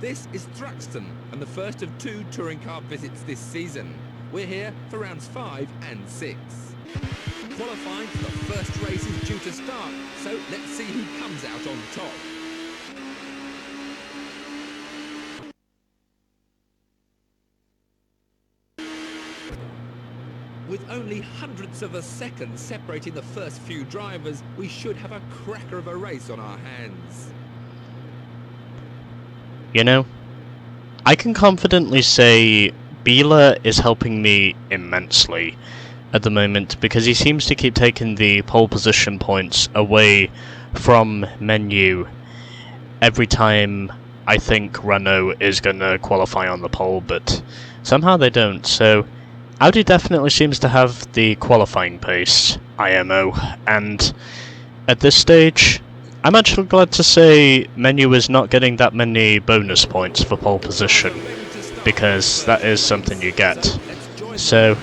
This is Thruxton, and the first of 2 touring car visits this season. We're here for rounds 5 and 6. Qualifying for the first race is due to start, so let's see who comes out on top. With only hundredths of a second separating the first few drivers, we should have a cracker of a race on our hands. You know, I can confidently say Bieler is helping me immensely at the moment, because he seems to keep taking the pole position points away from Menu every time I think Renault is going to qualify on the pole, but somehow they don't. So Audi definitely seems to have the qualifying pace, IMO, and at this stage I'm actually glad to say Menu is not getting that many bonus points for pole position, because that is something you get. So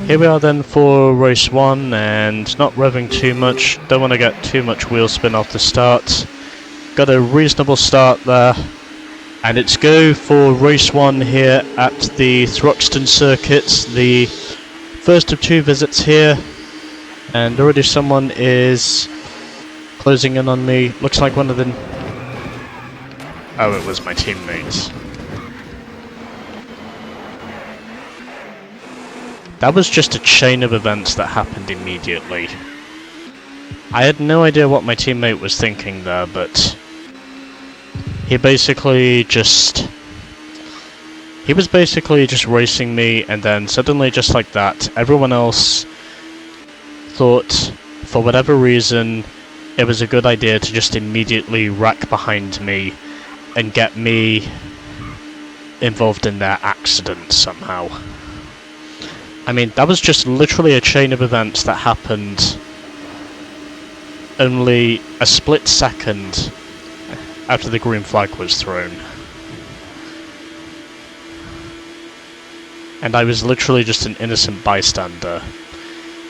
here we are then for race 1, and not revving too much, don't want to get too much wheel spin off the start. Got a reasonable start there, and it's go for race 1 here at the Thruxton Circuit, the first of 2 visits here, and already someone is closing in on me. Looks like one of them... Oh, it was my teammates. That was just a chain of events that happened immediately. I had no idea what my teammate was thinking there, but he was basically just racing me, and then suddenly, just like that, everyone else thought, for whatever reason, it was a good idea to just immediately rack behind me and get me involved in their accident somehow. I mean, that was just literally a chain of events that happened only a split second after the green flag was thrown. And I was literally just an innocent bystander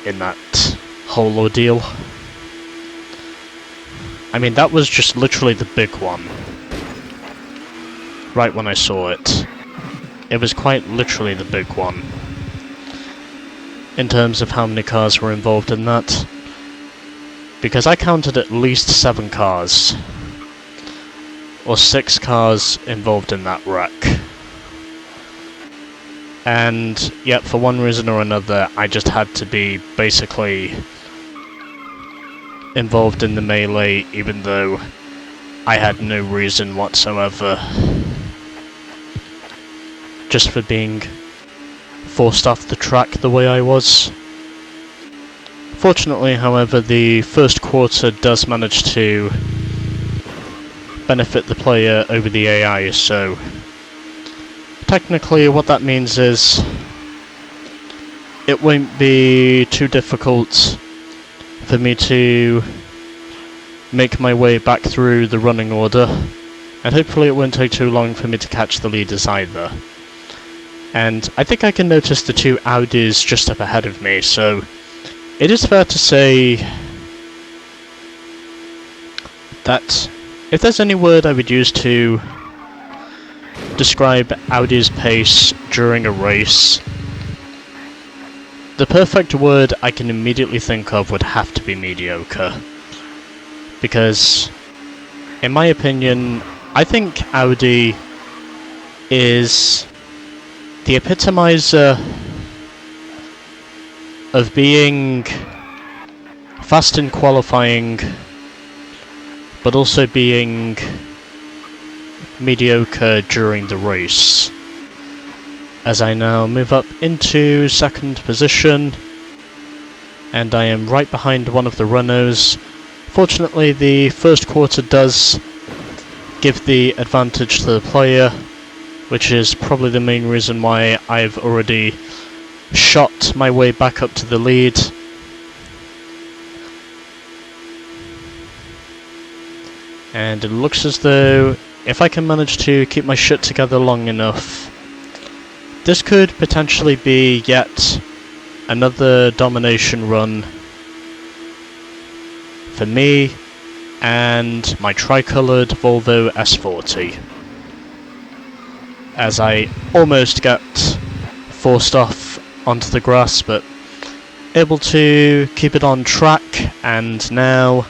in that whole ordeal. I mean, that was just literally the big one. Right when I saw it. It was quite literally the big one, in terms of how many cars were involved in that. Because I counted at least 7 cars, or 6 cars involved in that wreck. And yet, for one reason or another, I just had to be basically involved in the melee, even though I had no reason whatsoever, just for being forced off the track the way I was. Fortunately, however, the first quarter does manage to benefit the player over the AI, so technically what that means is it won't be too difficult for me to make my way back through the running order, and hopefully it won't take too long for me to catch the leaders either. And I think I can notice the 2 Audis just up ahead of me, so it is fair to say that if there's any word I would use to describe Audi's pace during a race, the perfect word I can immediately think of would have to be mediocre. Because, in my opinion, I think Audi is the epitomizer of being fast in qualifying, but also being mediocre during the race. As I now move up into 2nd position, and I am right behind one of the Renaults. Fortunately, the first quarter does give the advantage to the player, which is probably the main reason why I've already shot my way back up to the lead. And it looks as though if I can manage to keep my shit together long enough, this could potentially be yet another domination run for me and my tricoloured Volvo S40. as I almost got forced off onto the grass, but able to keep it on track, and now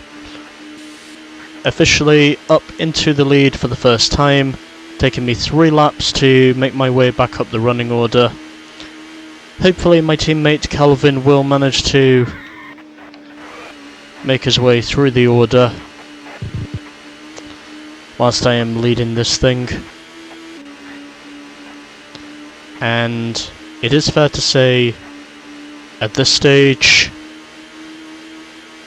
officially up into the lead for the first time, taking me 3 laps to make my way back up the running order. Hopefully my teammate Calvin will manage to make his way through the order whilst I am leading this thing. And it is fair to say, at this stage,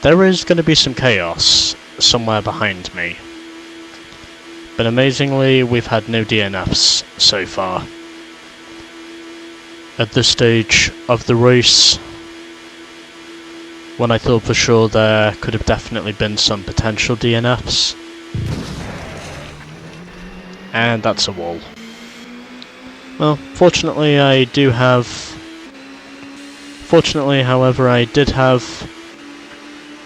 there is going to be some chaos somewhere behind me. But amazingly, we've had no DNFs so far. At this stage of the race, when I thought for sure there could have definitely been some potential DNFs. And that's a wall. Well, fortunately, however, I did have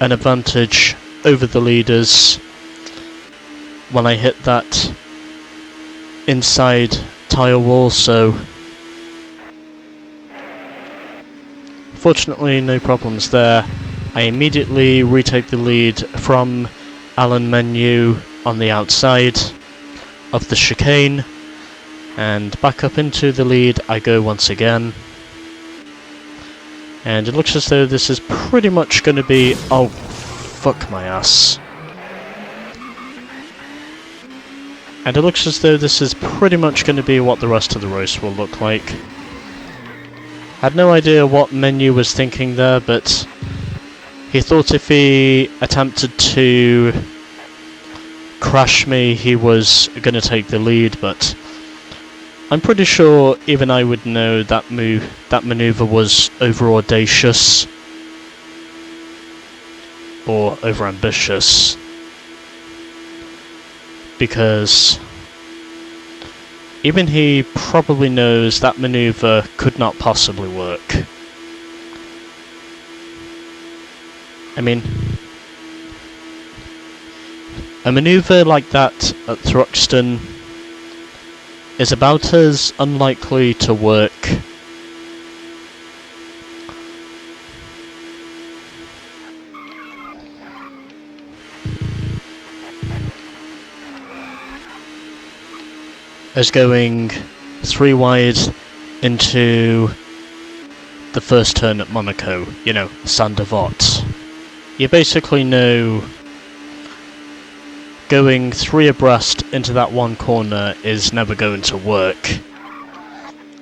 an advantage over the leaders when I hit that inside tyre wall, so fortunately no problems there. I immediately retake the lead from Alan Menu on the outside of the chicane, and back up into the lead I go once again. And it looks as though this is pretty much going to be... oh, fuck my ass. And it looks as though this is pretty much going to be what the rest of the race will look like. Had no idea what Menu was thinking there, but he thought if he attempted to crash me, he was going to take the lead, but I'm pretty sure even I would know that maneuver was over audacious or over ambitious, because even he probably knows that maneuver could not possibly work. I mean, a maneuver like that at Thruxton is about as unlikely to work as going 3 wide into the first turn at Monaco, you know, Saint-Devote. You basically know going 3 abreast into that one corner is never going to work.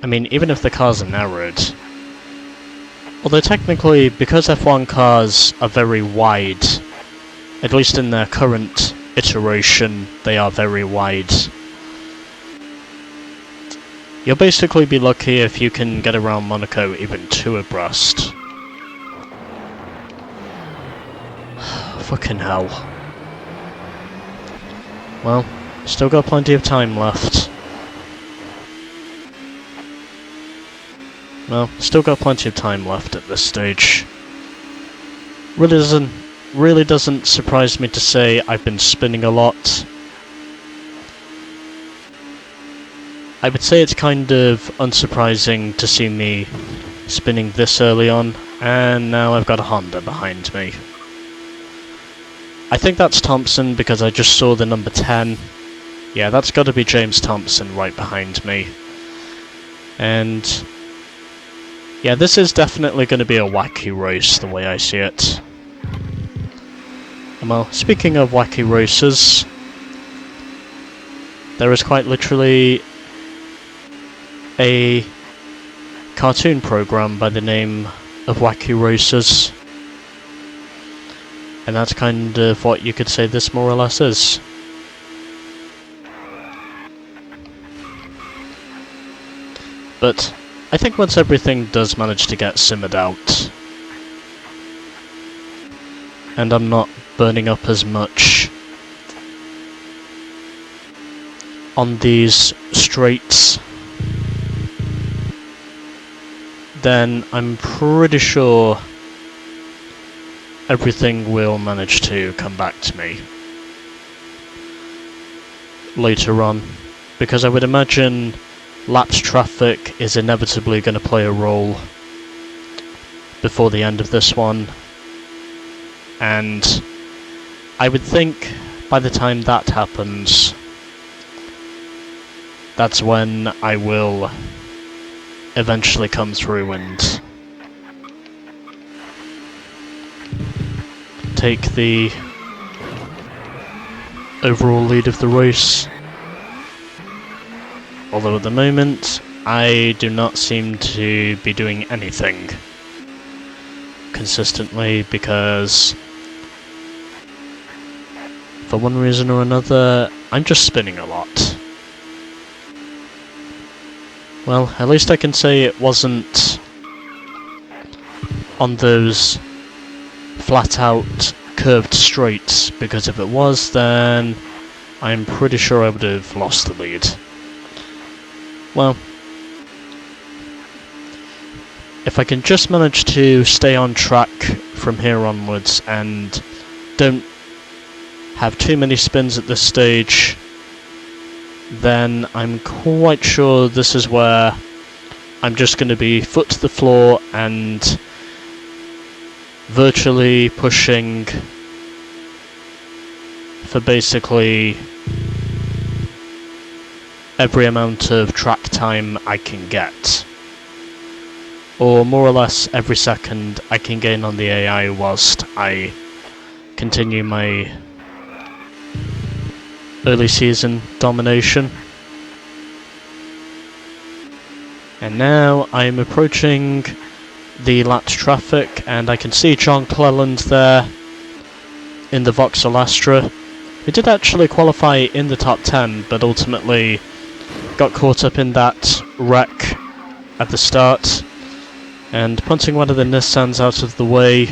I mean, even if the cars are narrowed. Although technically, because F1 cars are very wide, at least in their current iteration, they are very wide. You'll basically be lucky if you can get around Monaco even 2 abreast. Fucking hell. Well, still got plenty of time left. Well, still got plenty of time left at this stage. Really doesn't surprise me to say I've been spinning a lot. I would say it's kind of unsurprising to see me spinning this early on, and now I've got a Honda behind me. I think that's Thompson because I just saw the number 10. Yeah, that's got to be James Thompson right behind me. And yeah, this is definitely going to be a wacky race the way I see it. And well, speaking of wacky races, there is quite literally a cartoon program by the name of Wacky Racers. And that's kind of what you could say this more or less is. But I think once everything does manage to get simmered out, and I'm not burning up as much on these straights, then I'm pretty sure everything will manage to come back to me later on, because I would imagine lapse traffic is inevitably going to play a role before the end of this one, and I would think by the time that happens, that's when I will eventually come through and take the overall lead of the race. Although at the moment, I do not seem to be doing anything consistently, because for one reason or another, I'm just spinning a lot. Well, at least I can say it wasn't on those flat out curved straights, because if it was, then I'm pretty sure I would have lost the lead. Well, if I can just manage to stay on track from here onwards and don't have too many spins at this stage, then I'm quite sure this is where I'm just going to be foot to the floor and virtually pushing for basically every amount of track time I can get, or more or less every second I can gain on the AI whilst I continue my early season domination. And now I'm approaching the lapse traffic, and I can see John Cleland there in the Vauxhall Astra, who did actually qualify in the top 10, but ultimately got caught up in that wreck at the start, and punting one of the Nissans out of the way.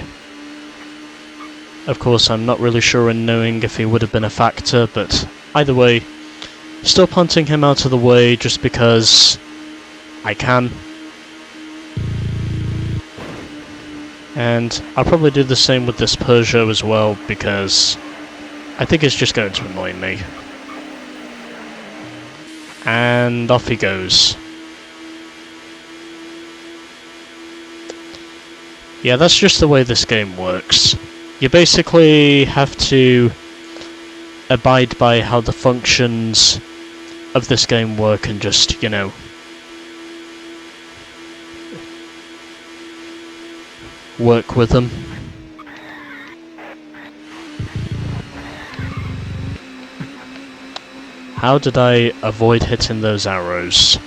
Of course, I'm not really sure in knowing if he would have been a factor, but either way, still punting him out of the way just because I can. And I'll probably do the same with this Peugeot as well, because I think it's just going to annoy me. And off he goes. Yeah, that's just the way this game works. You basically have to abide by how the functions of this game work and just, you know, work with them. How did I avoid hitting those arrows?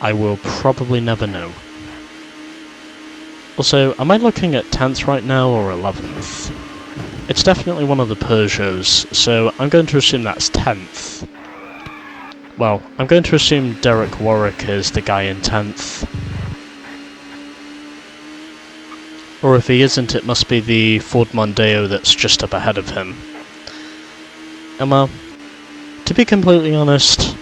I will probably never know. Also, am I looking at 10th right now or 11th? It's definitely one of the Peugeots, so I'm going to assume that's 10th. Well, I'm going to assume Derek Warwick is the guy in 10th. Or if he isn't, it must be the Ford Mondeo that's just up ahead of him. And well, to be completely honest,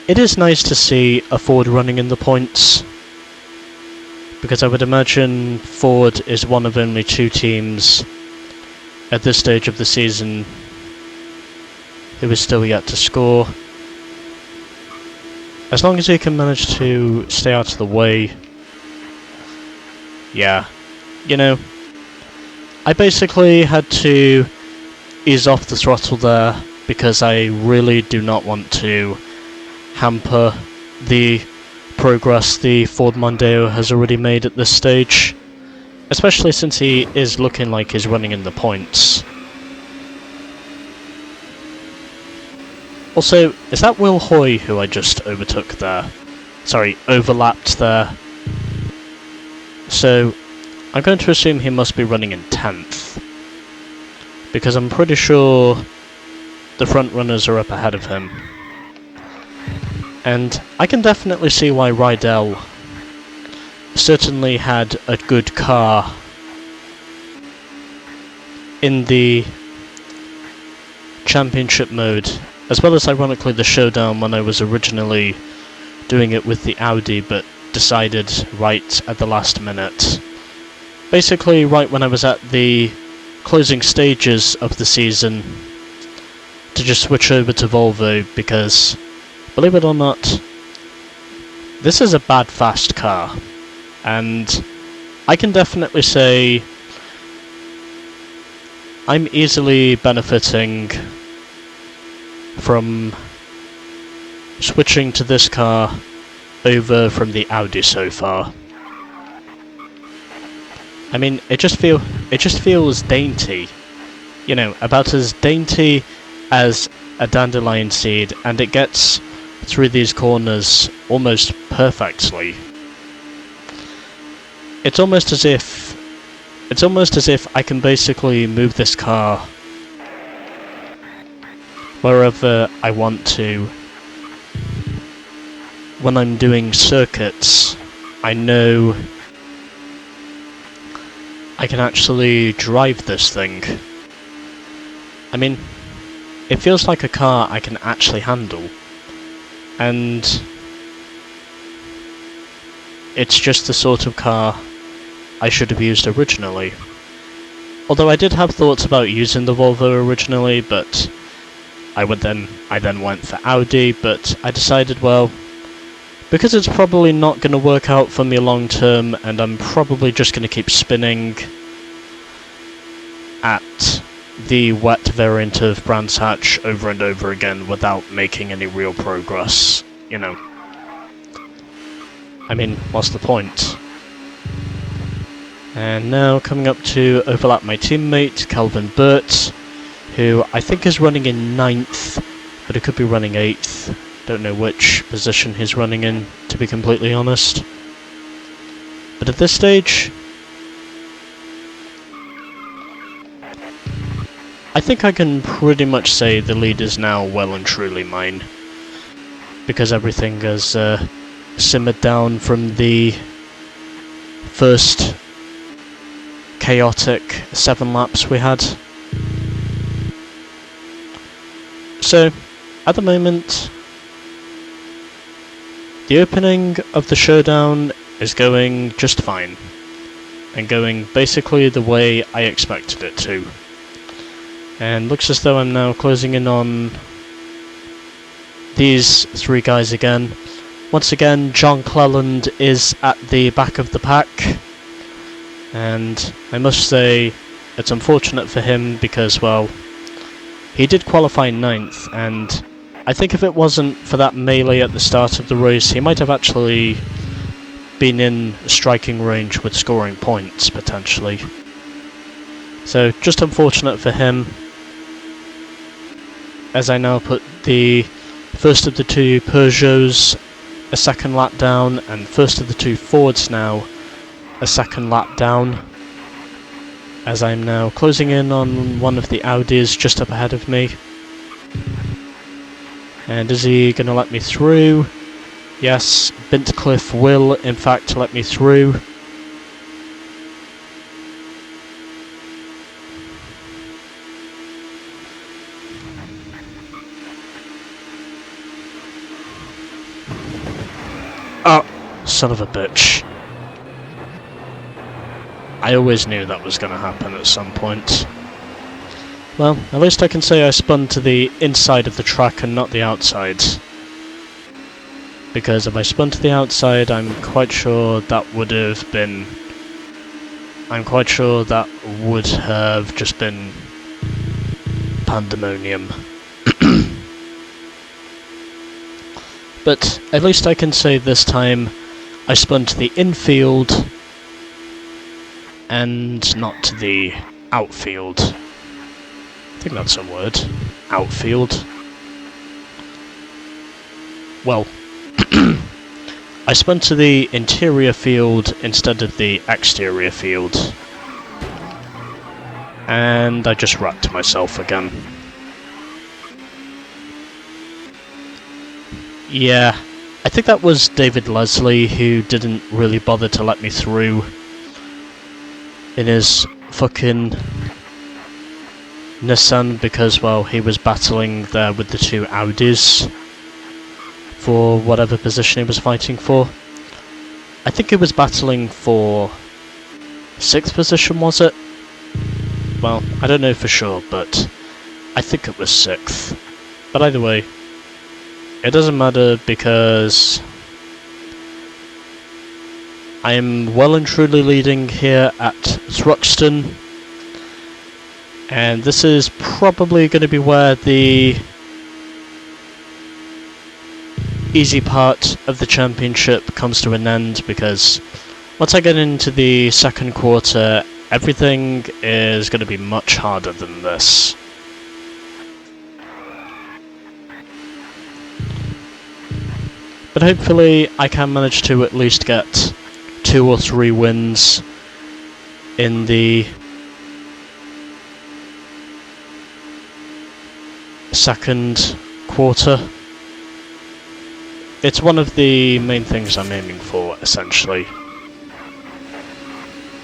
it is nice to see a Ford running in the points, because I would imagine Ford is one of only two teams at this stage of the season who is still yet to score. As long as he can manage to stay out of the way. Yeah, you know, I basically had to ease off the throttle there because I really do not want to hamper the progress the Ford Mondeo has already made at this stage, especially since he is looking like he's running in the points. Also, is that Will Hoy who I just overtook there? Sorry, overlapped there. So, I'm going to assume he must be running in 10th, because I'm pretty sure the front runners are up ahead of him. And I can definitely see why Rydell certainly had a good car in the championship mode, as well as ironically the Showdown when I was originally doing it with the Audi, but decided right at the last minute. Basically right when I was at the closing stages of the season to just switch over to Volvo because, believe it or not, this is a bad fast car, and I can definitely say I'm easily benefiting from switching to this car over from the Audi so far. I mean, it just feels dainty, you know, about as dainty as a dandelion seed, and it gets through these corners almost perfectly. It's almost as if I can basically move this car wherever I want to. When I'm doing circuits, I know I can actually drive this thing. I mean, it feels like a car I can actually handle. And it's just the sort of car I should have used originally. Although I did have thoughts about using the Volvo originally, but I then went for Audi, but I decided, well, because it's probably not going to work out for me long term, and I'm probably just going to keep spinning at the wet variant of Brands Hatch over and over again without making any real progress, you know. I mean, what's the point? And now coming up to overlap my teammate, Calvin Burt, who I think is running in 9th, but he could be running 8th. Don't know which position he's running in, to be completely honest. But at this stage, I think I can pretty much say the lead is now well and truly mine, because everything has simmered down from the first chaotic 7 laps we had. So, at the moment, the opening of the Showdown is going just fine, and going basically the way I expected it to. And looks as though I'm now closing in on these 3 guys again. Once again, John Cleland is at the back of the pack, and I must say it's unfortunate for him because, well, he did qualify 9th, and I think if it wasn't for that melee at the start of the race, he might have actually been in striking range with scoring points, potentially. So, just unfortunate for him, as I now put the first of the 2 Peugeots a second lap down, and first of the 2 Fords now a second lap down, as I'm now closing in on one of the Audis just up ahead of me. And is he going to let me through? Yes, Bintcliffe will in fact let me through. Oh, son of a bitch. I always knew that was going to happen at some point. Well, at least I can say I spun to the inside of the track and not the outside. Because if I spun to the outside, I'm quite sure that would have been... I'm quite sure that would have just been pandemonium. But at least I can say this time I spun to the infield and not to the outfield. I think that's a word. Outfield. Well, I spun to the interior field instead of the exterior field. And I just wrecked myself again. Yeah, I think that was David Leslie who didn't really bother to let me through in his fucking Nissan because, well, he was battling there with the 2 Audis for whatever position he was fighting for. I think he was battling for 6th position, was it? Well, I don't know for sure, but I think it was 6th. But either way, it doesn't matter because I am well and truly leading here at Thruxton, and this is probably going to be where the easy part of the championship comes to an end, because once I get into the second quarter, everything is going to be much harder than this. But hopefully I can manage to at least get 2 or 3 wins in the second quarter. It's one of the main things I'm aiming for, essentially.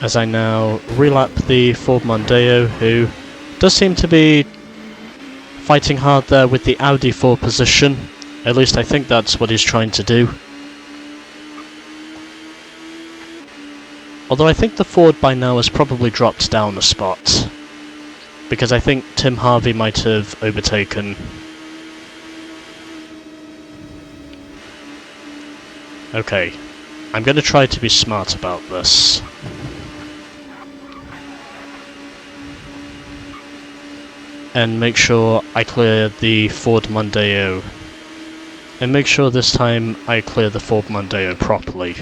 As I now relap the Ford Mondeo, who does seem to be fighting hard there with the Audi 4 position. At least I think that's what he's trying to do. Although I think the Ford by now has probably dropped down a spot, because I think Tim Harvey might have overtaken. Okay, I'm going to try to be smart about this. And make sure I clear the Ford Mondeo. And make sure this time I clear the Ford Mondeo properly.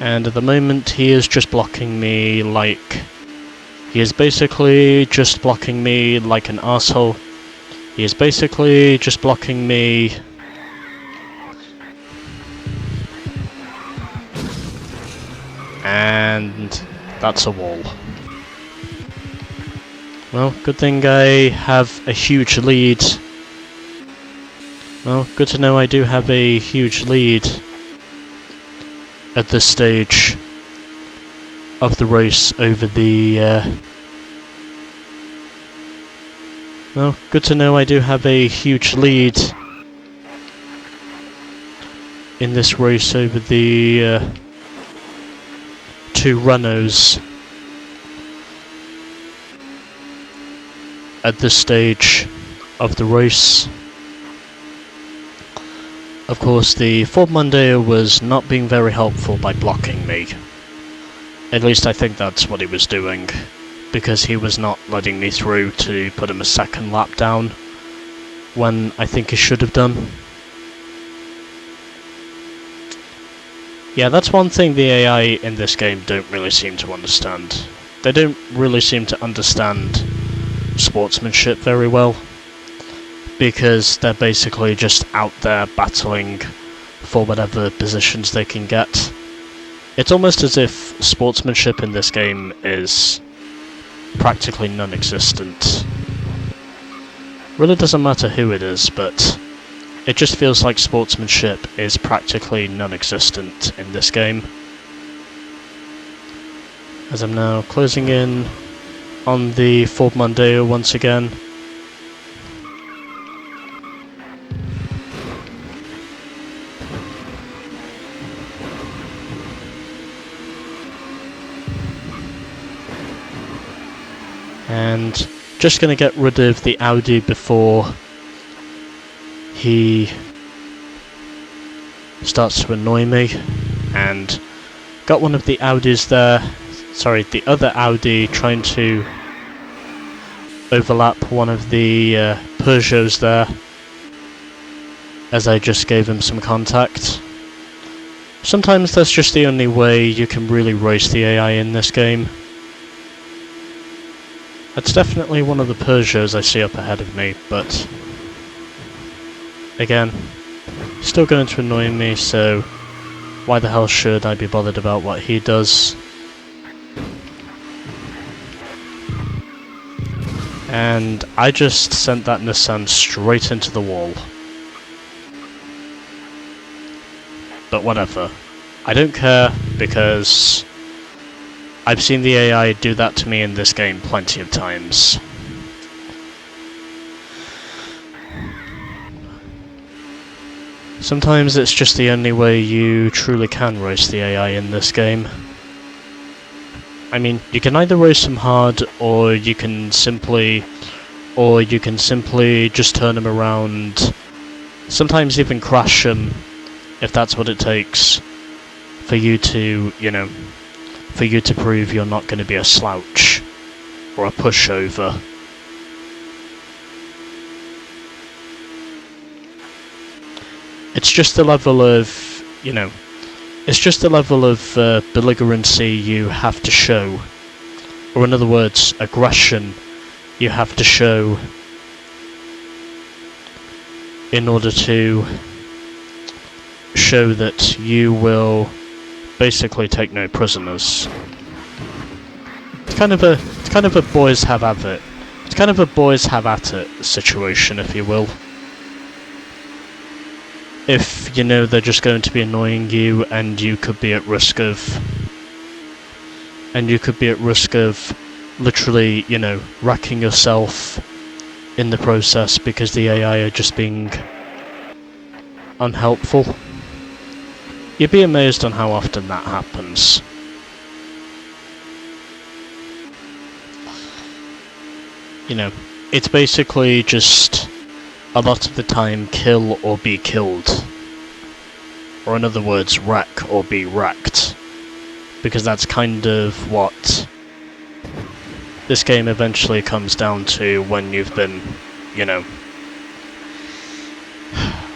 And at the moment he is just blocking me like... He is basically just blocking me like an arsehole. He is basically just blocking me... And that's a wall. Well, good thing I have a huge lead. Well, good to know I do have a huge lead at this stage of the race over the... Well, good to know I do have a huge lead in this race over the 2 Renaults at this stage of the race. Of course, the Ford Mondeo was not being very helpful by blocking me. At least I think that's what he was doing, because he was not letting me through to put him a second lap down, when I think he should have done. Yeah, that's one thing the AI in this game don't really seem to understand. They don't really seem to understand sportsmanship very well, because they're basically just out there battling for whatever positions they can get. It's almost as if sportsmanship in this game is practically non-existent. Really doesn't matter who it is, but it just feels like sportsmanship is practically non-existent in this game. As I'm now closing in on the Ford Mondeo once again. And just going to get rid of the Audi before he starts to annoy me. And got one of the Audis there, sorry, the other Audi trying to overlap one of the Peugeots there, as I just gave him some contact. Sometimes that's just the only way you can really race the AI in this game. That's definitely one of the Peugeots I see up ahead of me, but again, still going to annoy me, so why the hell should I be bothered about what he does? And I just sent that Nissan straight into the wall. But whatever. I don't care, because I've seen the AI do that to me in this game plenty of times. Sometimes it's just the only way you truly can race the AI in this game. I mean, you can either race them hard, or you can simply or you can simply just turn them around, sometimes even crash them, if that's what it takes for you to, you know, for you to prove you're not going to be a slouch or a pushover. It's just the level of, you know, it's just the level of belligerency you have to show, or in other words, aggression you have to show in order to show that you will basically take no prisoners. It's kind of a boys have at it. It's kind of a boys have at it situation, if you will. If you know they're just going to be annoying you, and you could be at risk of literally, you know, wrecking yourself in the process because the AI are just being unhelpful. You'd be amazed on how often that happens. You know, it's basically just a lot of the time kill or be killed. Or in other words, wreck or be wrecked. Because that's kind of what this game eventually comes down to when you've been, you know,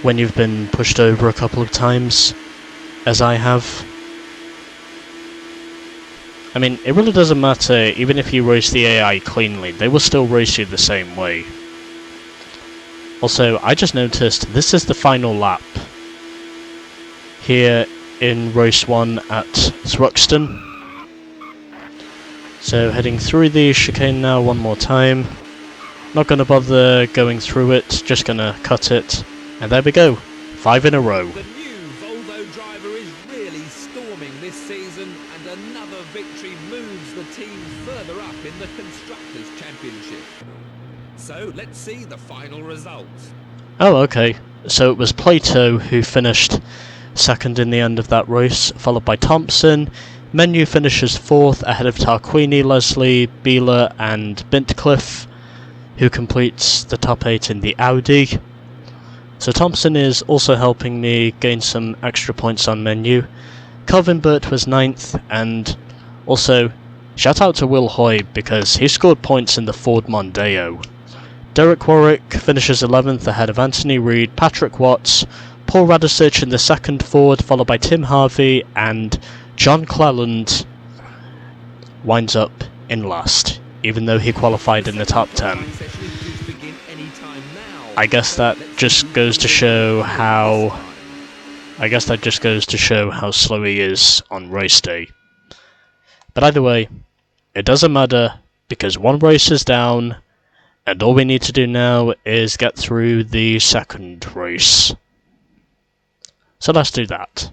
when you've been pushed over a couple of times, as I have. I mean, it really doesn't matter, even if you race the AI cleanly, they will still race you the same way. Also, I just noticed this is the final lap here in race 1 at Thruxton. So heading through the chicane now one more time. Not going to bother going through it, just going to cut it. And there we go, 5 in a row. The new Volvo driver is really storming this season, and another victory moves the team further up in the Constructors' Championship. So let's see the final result. Oh, okay. So it was Plato who finished second in the end of that race, followed by Thompson. Menu finishes 4th ahead of Tarquini, Leslie, Beeler and Bintcliffe, who completes the top 8 in the Audi. So Thompson is also helping me gain some extra points on Menu. Calvin Burt was 9th, and also shout out to Will Hoy because he scored points in the Ford Mondeo. Derek Warwick finishes 11th ahead of Anthony Reid, Patrick Watts, Paul Radisich in the second Ford, followed by Tim Harvey, and John Cleland winds up in last, even though he qualified in the top 10. I guess that just goes to show how slow he is on race day. But either way, it doesn't matter because one race is down, and all we need to do now is get through the second race. So let's do that.